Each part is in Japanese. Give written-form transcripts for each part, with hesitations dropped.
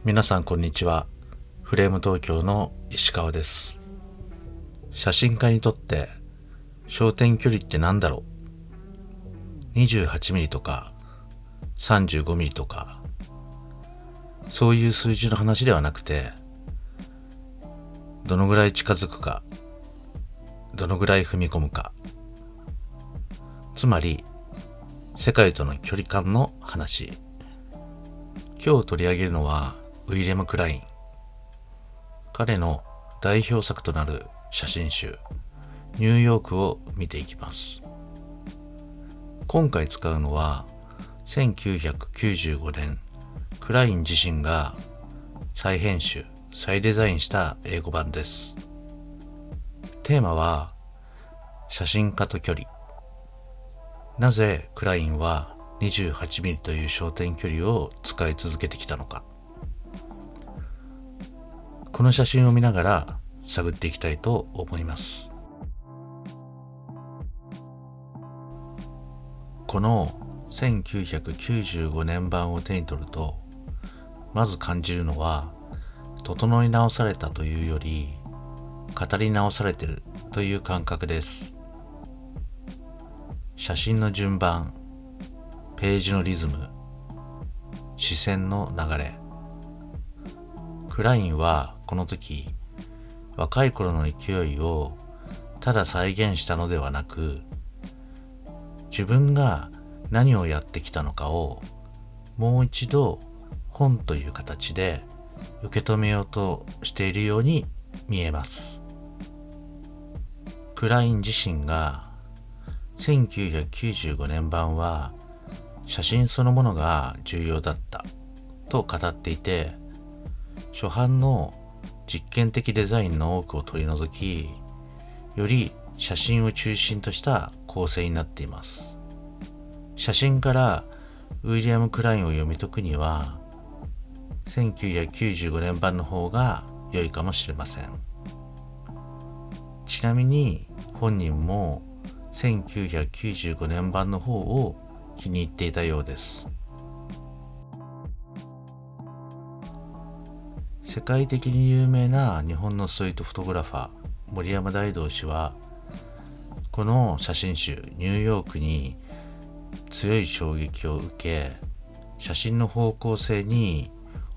皆さんこんにちは。フレーム東京の石川です。写真家にとって焦点距離って何だろう。28ミリとか35ミリとか、そういう数字の話ではなくて、どのぐらい近づくか、どのぐらい踏み込むか、つまり世界との距離感の話。今日取り上げるのはウィリアム・クライン。彼の代表作となる写真集ニューヨークを見ていきます。今回使うのは1995年クライン自身が再編集再デザインした英語版です。テーマは写真家と距離。なぜクラインは28ミリという焦点距離を使い続けてきたのか、この写真を見ながら探っていきたいと思います。この1995年版を手に取ると、まず感じるのは、整い直されたというより語り直されてるという感覚です。写真の順番、ページのリズム、視線の流れ。クラインはこの時、若い頃の勢いをただ再現したのではなく、自分が何をやってきたのかをもう一度本という形で受け止めようとしているように見えます。クライン自身が1995年版は写真そのものが重要だったと語っていて、初版の実験的デザインの多くを取り除き、より写真を中心とした構成になっています。写真からウィリアム・クラインを読み解くには1995年版の方が良いかもしれません。ちなみに本人も1995年版の方を気に入っていたようです。世界的に有名な日本のストリートフォトグラファー森山大道氏は、この写真集ニューヨークに強い衝撃を受け、写真の方向性に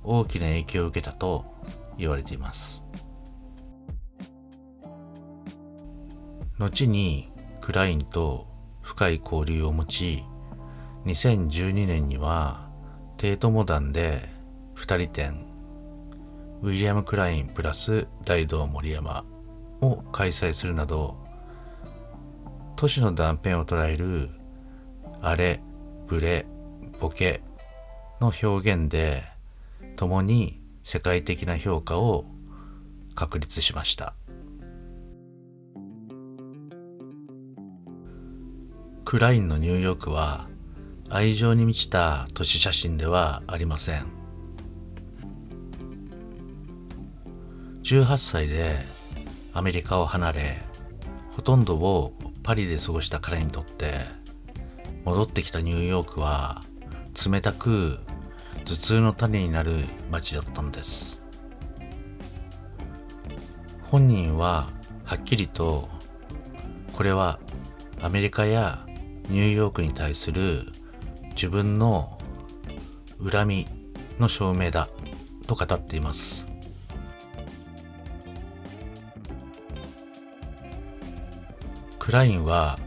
大きな影響を受けたと言われています。後にクラインと深い交流を持ち、2012年にはテートモダンで2人展ウィリアム・クラインプラス大道森山を開催するなど、都市の断片を捉えるアレ、ブレ、ボケの表現で共に世界的な評価を確立しました。クラインのニューヨークは愛情に満ちた都市写真ではありません。18歳でアメリカを離れ、ほとんどをパリで過ごした彼にとって、戻ってきたニューヨークは冷たく頭痛の種になる街だったのです。本人ははっきりと、これはアメリカやニューヨークに対する自分の恨みの証明だと語っています。クラインは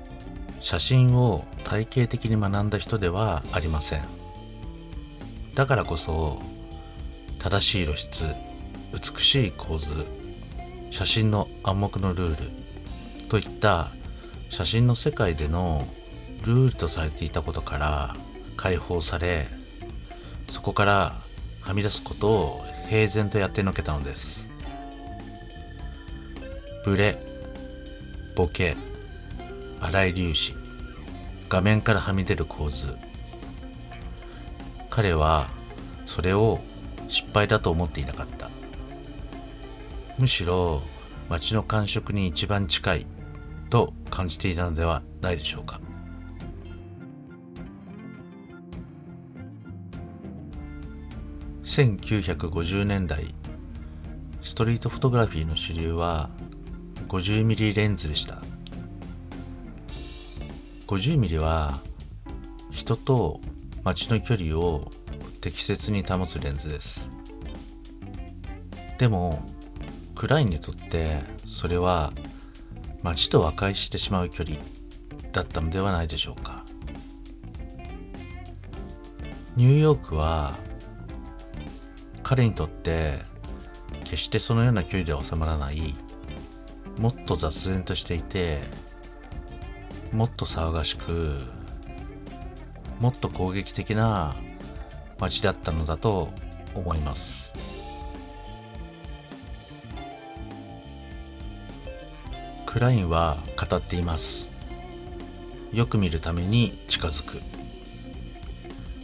写真を体系的に学んだ人ではありません。だからこそ正しい露出、美しい構図、写真の暗黙のルールといった写真の世界でのルールとされていたことから解放され、そこからはみ出すことを平然とやってのけたのです。ブレ、ボケ、荒い粒子、画面からはみ出る構図。彼はそれを失敗だと思っていなかった。むしろ街の感触に一番近いと感じていたのではないでしょうか。1950年代、ストリートフォトグラフィーの主流は 50mm レンズでした。50mm は人と街の距離を適切に保つレンズです。でもクラインにとってそれは街と和解してしまう距離だったのではないでしょうか。ニューヨークは彼にとって決してそのような距離では収まらない、もっと雑然としていて、もっと騒がしく、もっと攻撃的な街だったのだと思います。クラインは語っています。よく見るために近づく。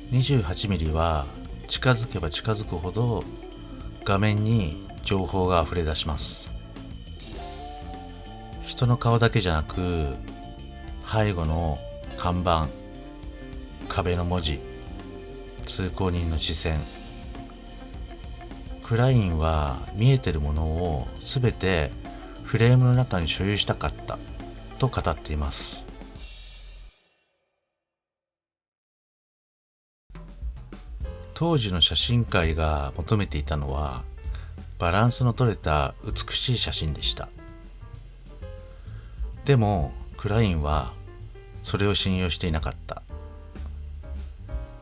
28mm は近づけば近づくほど画面に情報が溢れ出します。人の顔だけじゃなく、背後の看板、壁の文字、通行人の視線。クラインは見えてるものをすべてフレームの中に所有したかったと語っています。当時の写真界が求めていたのはバランスの取れた美しい写真でした。でもクラインはそれを信用していなかった。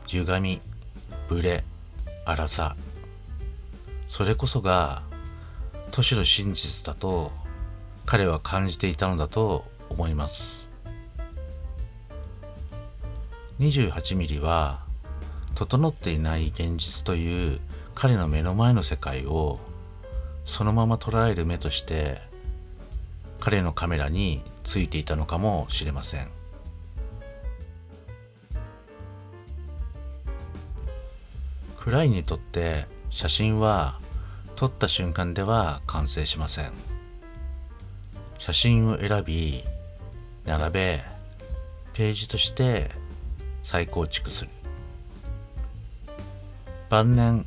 歪み、ブレ、粗さ、それこそが都市の真実だと彼は感じていたのだと思います。28mm は整っていない現実という彼の目の前の世界をそのまま捉える目として彼のカメラについていたのかもしれません。クラインにとって写真は撮った瞬間では完成しません。写真を選び、並べ、ページとして再構築する。晩年、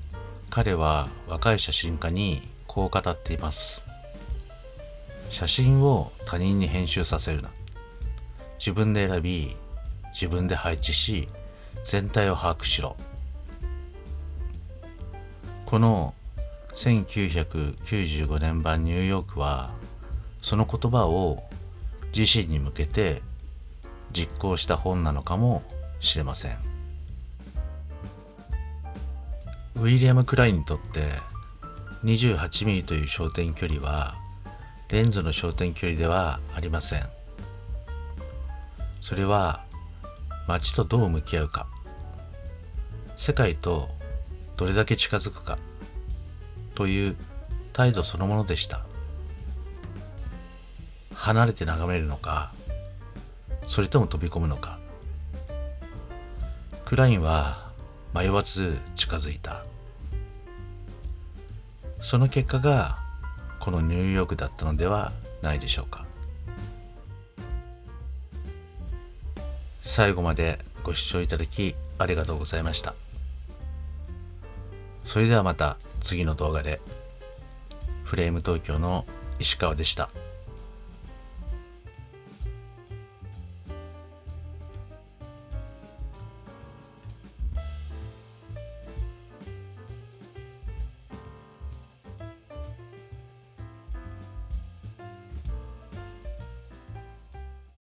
彼は若い写真家にこう語っています。写真を他人に編集させるな。自分で選び、自分で配置し、全体を把握しろ。この1995年版ニューヨークは、その言葉を自身に向けて実行した本なのかもしれません。ウィリアム・クラインにとって28mm という焦点距離はレンズの焦点距離ではありません。それは街とどう向き合うか、世界とどれだけ近づくかという態度そのものでした。離れて眺めるのか、それとも飛び込むのか。クラインは迷わず近づいた。その結果がこのニューヨークだったのではないでしょうか。最後までご視聴いただきありがとうございました。それではまた次の動画で。フレーム東京の石川でした。